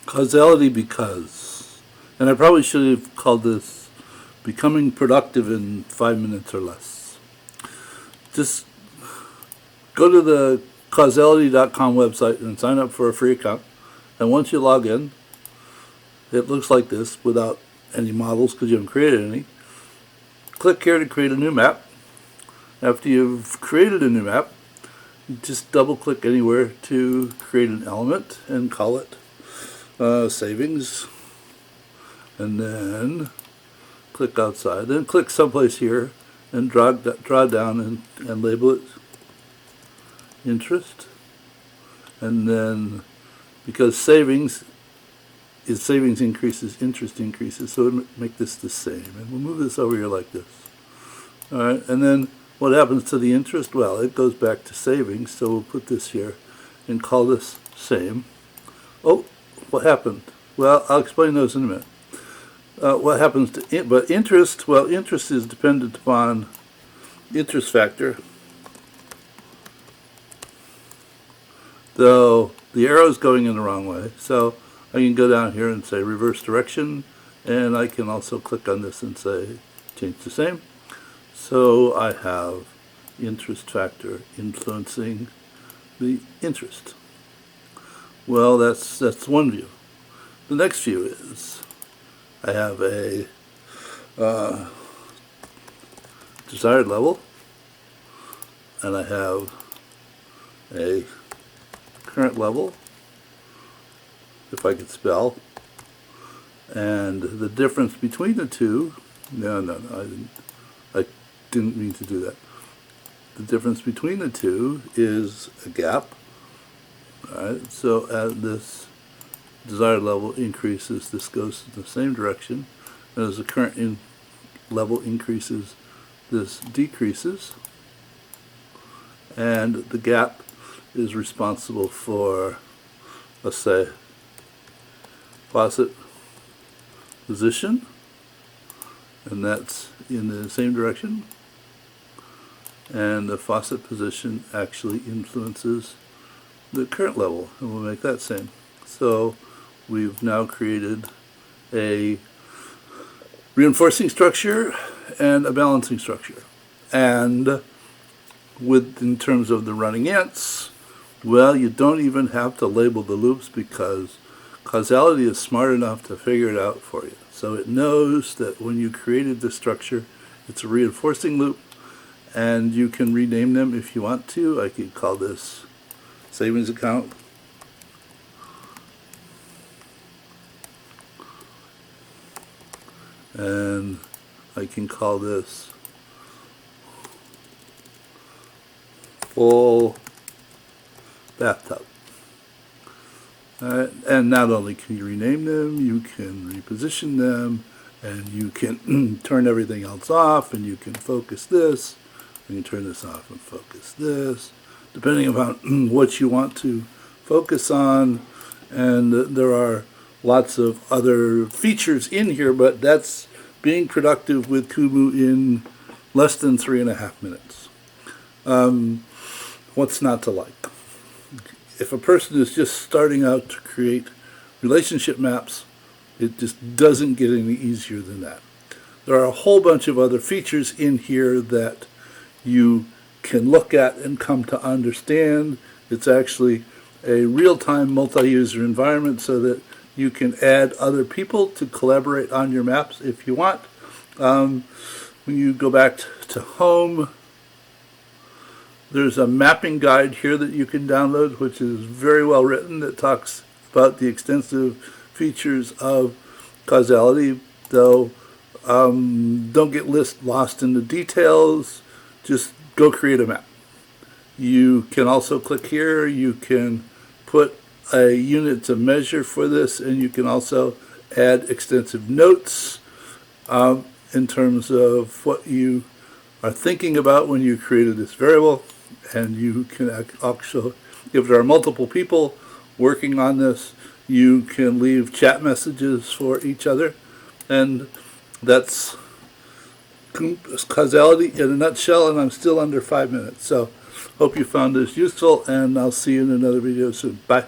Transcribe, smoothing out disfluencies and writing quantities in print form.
Causality because, and I probably should have called this becoming productive in 5 minutes or less. Just go to the Cauzlaity.com website and sign up for a free account. And once you log in, it looks like this without any models because you haven't created any. Click here to create a new map. After you've created a new map, just double click anywhere to create an element and call it savings, and then click outside, then click someplace here and draw down and label it interest, and then because savings increases, interest increases, so we'll make this the same, and we'll move this over here like this. Alright, and then what happens to the interest? Well, it goes back to savings, so we'll put this here and call this same. Oh, what happened? Well, I'll explain those in a minute. What happens to but interest? Well, interest is dependent upon interest factor, though the arrow is going in the wrong way. So I can go down here and say reverse direction, and I can also click on this and say change the same. So I have interest factor influencing the interest. Well, that's one view. The next view is I have a desired level, and I have a current level, if I could spell, and the difference between the two, no, I didn't mean to do that. The difference between the two is a gap. Alright, so as this desired level increases, this goes in the same direction. And as the current level increases, this decreases. And the gap is responsible for, let's say, faucet position, and that's in the same direction. And the faucet position actually influences the current level, and we'll make that same. So we've now created a reinforcing structure and a balancing structure. And in terms of the running ants, well, you don't even have to label the loops because causality is smart enough to figure it out for you. So it knows that when you created this structure, it's a reinforcing loop, and you can rename them if you want to. I could call this savings account. And I can call this full bathtub. And not only can you rename them, you can reposition them, and you can turn everything else off, and you can focus this, and you turn this off and focus this, depending upon what you want to focus on. And there are lots of other features in here, but that's being productive with Kumu in less than 3.5 minutes. What's not to like? If a person is just starting out to create relationship maps, it just doesn't get any easier than that. There are a whole bunch of other features in here that you can look at and come to understand. It's actually a real-time multi-user environment so that you can add other people to collaborate on your maps if you want. When you go back to home, there's a mapping guide here that you can download, which is very well written, that talks about the extensive features of causality, though don't get lost in the details. Just go create a map. You can also click here, you can put a unit to measure for this, and you can also add extensive notes in terms of what you are thinking about when you created this variable. And you can actually, if there are multiple people working on this, you can leave chat messages for each other. And that's causality in a nutshell, and I'm still under 5 minutes. So hope you found this useful, and I'll see you in another video soon. Bye.